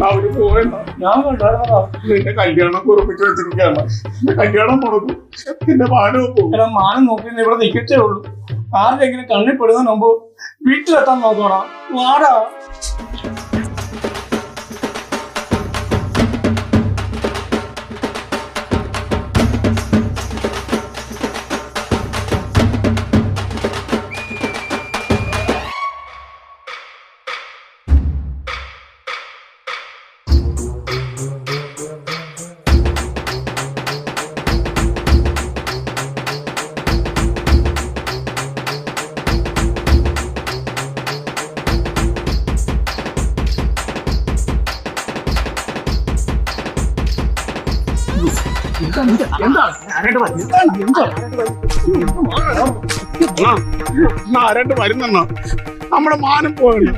അവര് പോയെന്നാ ഞാൻ കണ്ടായിരുന്നതാ. നിന്റെ കല്യാണം കുറിപ്പിച്ച് വെച്ചിരിക്കുകയാണ്. കല്യാണം മുടക്കും, നിന്റെ മാനവും പോകും. എടാ മാനം നോക്കി ഇവിടെ നിൽക്കത്തേ ഉള്ളൂ. ആരുടെങ്കിലും കണ്ണിൽ പെടുന്നതിന് മുമ്പ് വീട്ടിലെത്താൻ നോക്കണം. വാടാ. ആരാണ്ട് വരുന്നെന്നോ? നമ്മുടെ മാനം പോകണം.